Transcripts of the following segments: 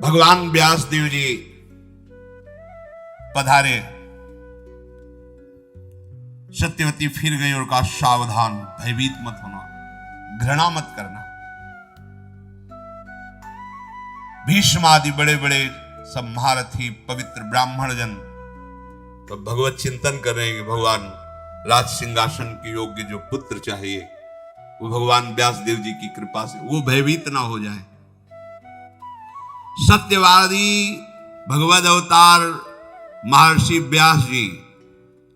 भगवान व्यास देव जी पधारे। सत्यवती फिर गई और कहा, सावधान, भयभीत मत होना, घृणा मत करना। भीष्म आदि बड़े बड़े सब महारथी पवित्र ब्राह्मण जन तो भगवत चिंतन कर रहे हैं कि भगवान राज सिंहासन के योग्य जो पुत्र चाहिए वो भगवान व्यास देव जी की कृपा से वो भयभीत ना हो जाए। सत्यवादी भगवद अवतार महर्षि व्यास जी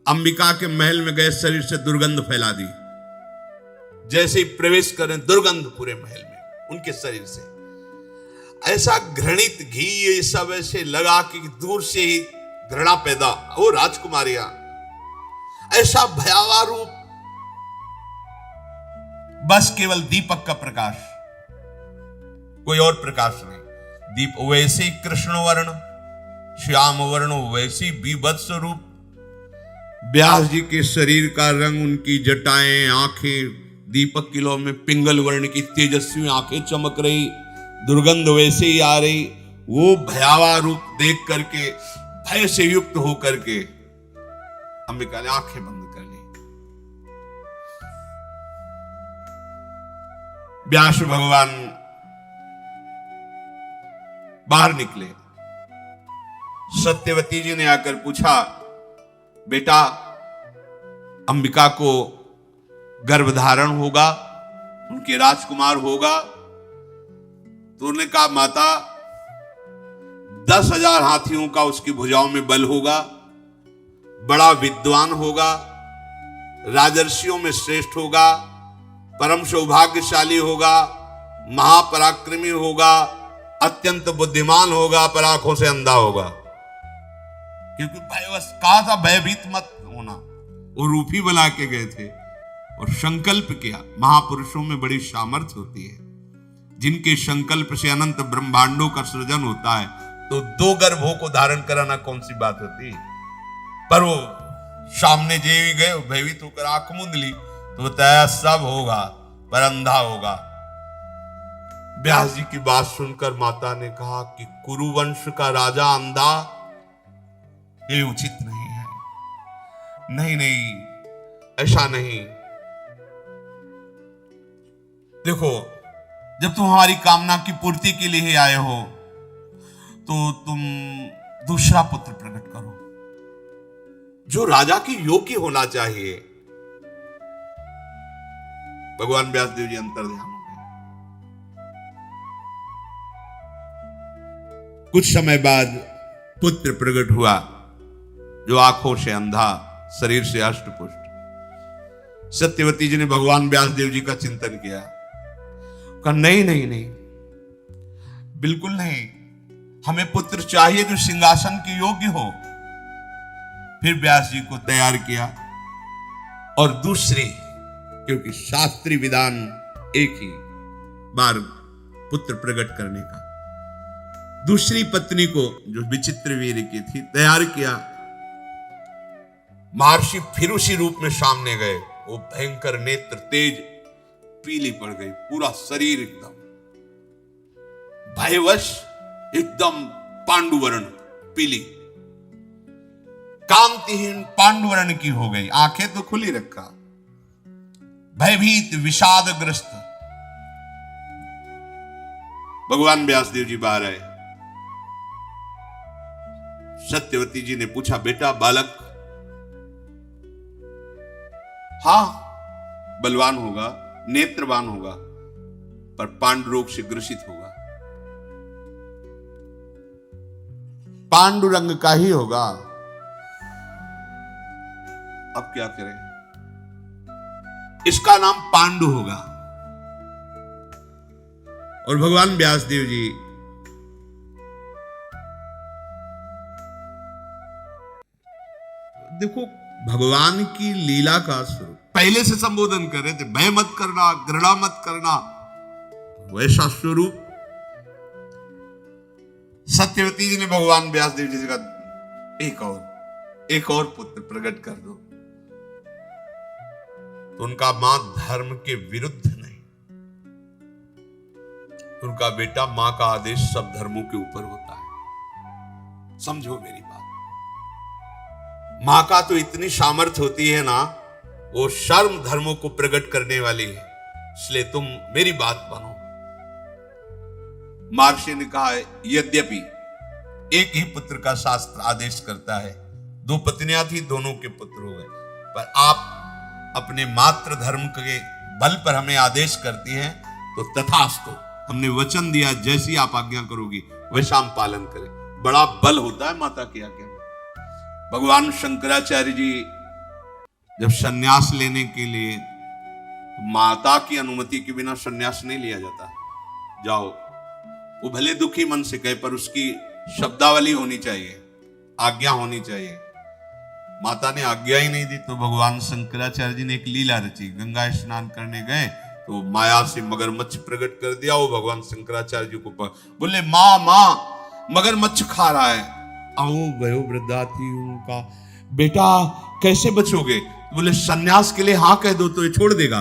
अंबिका के महल में गए, शरीर से दुर्गंध फैला दी। जैसे ही प्रवेश करें दुर्गंध पूरे महल में उनके शरीर से ऐसा घृणित घी ये सब ऐसे लगा कि दूर से ही घृणा पैदा। वो राजकुमारियां ऐसा भयावह रूप, बस केवल दीपक का प्रकाश, कोई और प्रकाश नहीं। दीप वैसे ही कृष्ण वर्ण, श्याम वर्ण, वैसी बीभत्स रूप। व्यास जी के शरीर का रंग, उनकी जटाएं, आंखें दीपक की लौ में पिंगल वर्ण की तेजस्वी आंखें चमक रही, दुर्गंध वैसे ही आ रही। वो भयावह रूप देख करके भय से युक्त होकर के अंबिका ने आंखें बंद कर ली। व्यास भगवान बाहर निकले। सत्यवती जी ने आकर पूछा, बेटा अंबिका को गर्भधारण होगा, उनके राजकुमार होगा? तो उन्होंने कहा, माता 10,000 हाथियों का उसकी भुजाओं में बल होगा, बड़ा विद्वान होगा, राजर्षियों में श्रेष्ठ होगा, परम सौभाग्यशाली होगा, महापराक्रमी होगा, अत्यंत बुद्धिमान होगा, पर आंखों से अंधा होगा। क्योंकि भयवश कहा था भयभीत मत होना। वो रूप ही बना के गए थे और संकल्प किया। महापुरुषों में बड़ी सामर्थ्य होती है, जिनके संकल्प से अनंत ब्रह्मांडों का सृजन होता है। तो 2 गर्भों को धारण कराना कौन सी बात होती है? पर वो सामने जेवी गए, भयभीत होकर आंख मूंद ली तो बताया सब होगा पर अंधा होगा। व्यास जी की बात सुनकर माता ने कहा कि कुरुवंश का राजा अंधा, ये उचित नहीं है। नहीं नहीं, ऐसा नहीं। देखो, जब तुम हमारी कामना की पूर्ति के लिए ही आए हो तो तुम दूसरा पुत्र प्रकट करो जो राजा की योग्य होना चाहिए। भगवान व्यासदेव जी अंतर्ध्यान हो गए। कुछ समय बाद पुत्र प्रकट हुआ जो आंखों से अंधा, शरीर से अष्टपुष्ट। सत्यवती जी ने भगवान व्यासदेव जी का चिंतन किया। कहा, नहीं नहीं नहीं, बिल्कुल नहीं, हमें पुत्र चाहिए जो सिंहासन के योग्य हो। फिर व्यास जी को तैयार किया और दूसरी, क्योंकि शास्त्रीय विधान एक ही बार पुत्र प्रकट करने का, दूसरी पत्नी को जो विचित्र वीर की थी तैयार किया। महर्षि फिर उसी रूप में सामने गए। वो भयंकर नेत्र तेज पीली पड़ गई, पूरा शरीर एकदम भयवश, एकदम पांडुवर्ण पीली, कांतिहीन पांडुवर्ण की हो गई। आंखें तो खुली रखा, भयभीत विषादग्रस्त। भगवान व्यासदेव जी बाहर आए। सत्यवती जी ने पूछा, बेटा बालक? हाँ, बलवान होगा, नेत्रवान होगा, पर पांडु रोग से ग्रसित होगा। पांडुरंग का ही होगा। अब क्या करें? इसका नाम पांडु होगा। और भगवान व्यासदेव जी देखो, भगवान की लीला का स्वरूप पहले से संबोधन कर रहे थे, भय मत करना, घृणा मत करना, वैसा स्वरूप। सत्यवती जी ने भगवान व्यासदेव जी से कहा, एक और पुत्र प्रकट कर दो। तो उनका मां धर्म के विरुद्ध नहीं, उनका बेटा मां का आदेश सब धर्मों के ऊपर होता है। समझो मेरी बात, मां का तो इतनी सामर्थ्य होती है ना, वो सर्व धर्मों को प्रकट करने वाली है। इसलिए तुम मेरी बात मानो। महर्षि ने कहा है, यद्यपि एक ही पुत्र का शास्त्र आदेश करता है, 2 पत्नियां थी, दोनों के पुत्र हो गए, पर आप अपने मातृ धर्म के बल पर हमें आदेश करती हैं, तो तथास्तु, हमने वचन दिया जैसी आप आज्ञा करोगी वैसा हम पालन करें। बड़ा बल होता है माता की आज्ञा में। भगवान शंकराचार्य जी जब सन्यास लेने के लिए, माता की अनुमति के बिना सन्यास नहीं लिया जाता। जाओ, वो भले दुखी मन से कहे, पर उसकी शब्दावली होनी चाहिए, आज्ञा होनी चाहिए। माता ने आज्ञा ही नहीं दी तो भगवान शंकराचार्य जी ने एक लीला रची। गंगा स्नान करने गए तो माया से मगरमच्छ प्रकट कर दिया। वो भगवान शंकराचार्य जी को बोले, माँ माँ मगरमच्छ खा रहा है। आओ भयो वृद्धा थी, उनका बेटा कैसे बचोगे? बोले सन्यास के लिए हाँ कह दो तो ये छोड़ देगा।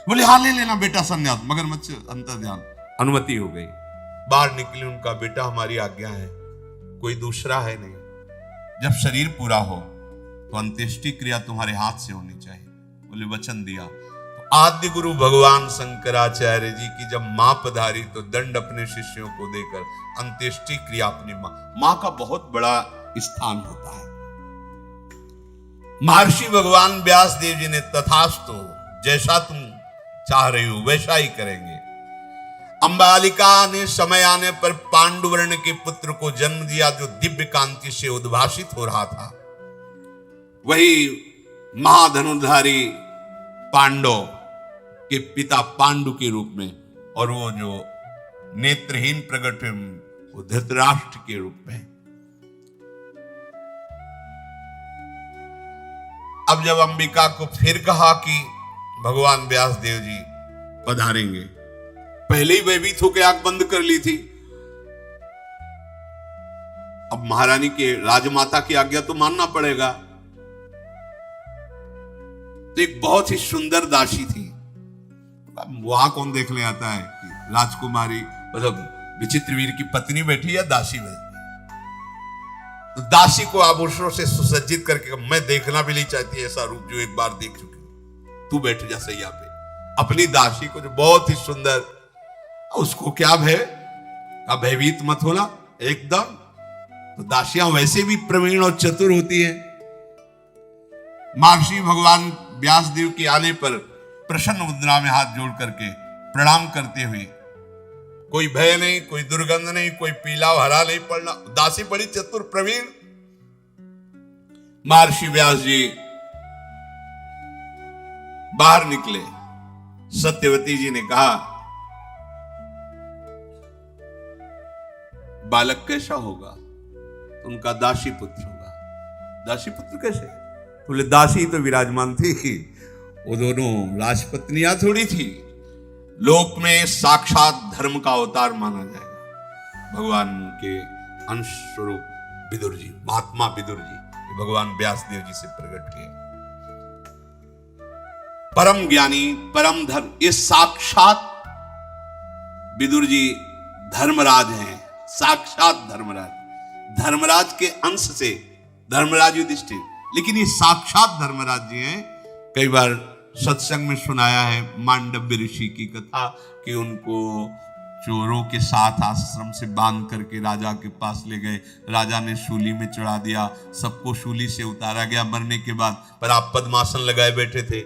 बोले हाँ ले लेना बेटा सन्यास। मगरमच्छ अंतर ध्यान, अनुमति हो गई। बाहर निकले, उनका बेटा हमारी आज्ञा है, कोई दूसरा है नहीं। जब शरीर पूरा हो तो अंत्येष्टि क्रिया तुम्हारे हाथ से होनी चाहिए। बोले वचन दिया। तो आद्य गुरु भगवान शंकराचार्य जी की जब मां पधारी तो दंड अपने शिष्यों को देकर अंत्येष्टि क्रिया अपनी मां का बहुत बड़ा स्थान होता है। महर्षि भगवान व्यास देव जी ने तथास्तु, जैसा तुम चाह रही हो वैसा ही करेंगे। अंबालिका ने समय आने पर पांडुवर्ण के पुत्र को जन्म दिया, जो दिव्य कांति से उद्भासित हो रहा था। वही महाधनुर्धारी पांडव के पिता पांडु के रूप में, और वो जो नेत्रहीन प्रकट वो धृतराष्ट्र के रूप में। अब जब अंबिका को फिर कहा कि भगवान व्यास देव जी पधारेंगे, पहले ही भयभीत होकर आंख बंद कर ली थी। अब महारानी के राजमाता की आज्ञा तो मानना पड़ेगा। तो एक बहुत ही सुंदर दासी थी। वहां कौन देखने आता है कि राजकुमारी मतलब विचित्रवीर की पत्नी बैठी या दासी बैठी। तो दासी को आभूषणों से सुसज्जित करके, मैं देखना भी नहीं चाहती ऐसा रूप जो एक बार देख चुकी, तू बैठ जा सैया पे। अपनी दासी को जो बहुत ही सुंदर, उसको क्या भय, अब भयभीत मत होना एकदम। तो दासियां वैसे भी प्रवीण और चतुर होती हैं। महर्षि भगवान व्यासदेव के आने पर प्रसन्न मुद्रा में हाथ जोड़ करके प्रणाम करते हुए, कोई भय नहीं, कोई दुर्गंध नहीं, कोई पीला हरा नहीं पड़ना। दासी बड़ी चतुर प्रवीण। महर्षि व्यास जी बाहर निकले। सत्यवती जी ने कहा, बालक कैसा होगा? तो उनका दासी पुत्र होगा। दासी पुत्र कैसे? बोले दासी तो विराजमान थी, वो दोनों राजपत्नियां थोड़ी थी। लोक में साक्षात धर्म का अवतार माना जाएगा। भगवान के अंश स्वरूप विदुर जी, महात्मा विदुर जी, भगवान व्यासदेव जी से प्रकट किए। परम ज्ञानी, परम धर्म, ये साक्षात विदुर जी धर्मराज हैं, साक्षात धर्मराज। धर्मराज के अंश से धर्मराज युधिष्ठिर, लेकिन ये साक्षात धर्मराज जी हैं। कई बार सत्संग में सुनाया है मांडव्य ऋषि की कथा कि उनको चोरों के साथ आश्रम से बांध करके राजा के पास ले गए। राजा ने शूली में चढ़ा दिया, सबको शूली से उतारा गया मरने के बाद। पर आप पद्मासन लगाए बैठे थे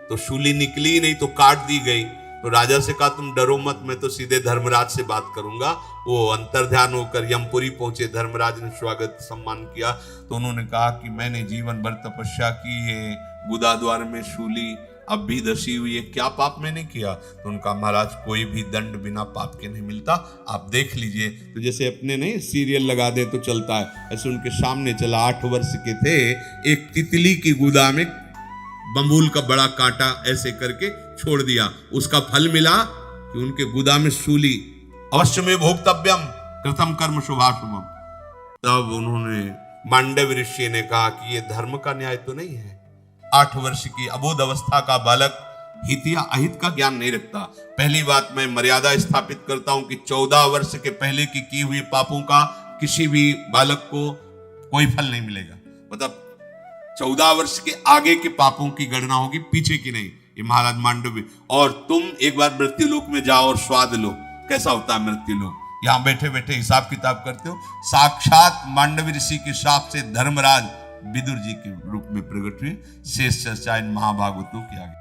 तो शूली निकली नहीं तो काट दी गई। तो राजा से कहा तुम डरो मत, मैं तो सीधे धर्मराज से बात करूंगा। वो अंतर्ध्यान होकर यमपुरी पहुंचे। धर्मराज ने स्वागत सम्मान किया। तो उन्होंने कहा कि मैंने जीवन भर तपस्या की है, गुदा द्वार में शूली अब भी धसी हुई है, क्या पाप मैंने किया? तो उनका महाराज कोई भी दंड बिना पाप के नहीं मिलता, आप देख लीजिए। तो जैसे अपने नहीं सीरियल लगा दे तो चलता है, ऐसे उनके सामने चला। 8 वर्ष के थे, एक तितली की गुदा में बम्बूल का बड़ा कांटा ऐसे करके छोड़ दिया। उसका फल मिला कि उनके गुदा में शूली। अवश्य में भोक्तव्यम कृतम कर्म शुभाशुभम। तब उन्होंने मांडव्य ऋषि ने कहा कि ये धर्म का न्याय तो नहीं है। 8 वर्ष की अबोध अवस्था का बालक हित या अहित का ज्ञान नहीं रखता। पहली बात मैं मर्यादा स्थापित करता हूं कि 14 वर्ष के पहले की हुई पापों का किसी भी बालक को कोई फल नहीं मिलेगा। मतलब 14 वर्ष के आगे के पापों की गणना होगी, पीछे की नहीं। ये महाराज मांडव्य। और तुम एक बार मृत्यु लोक में जाओ और स्वाद लो, कैसा होता है मृत्यु लोक। यहां बैठे बैठे हिसाब किताब करते हो। साक्षात मांडवी ऋषि के शाप से धर्मराज विदुर जी के रूप में प्रकट हुए। शेष चर्चा इन महाभागवतों की आगे।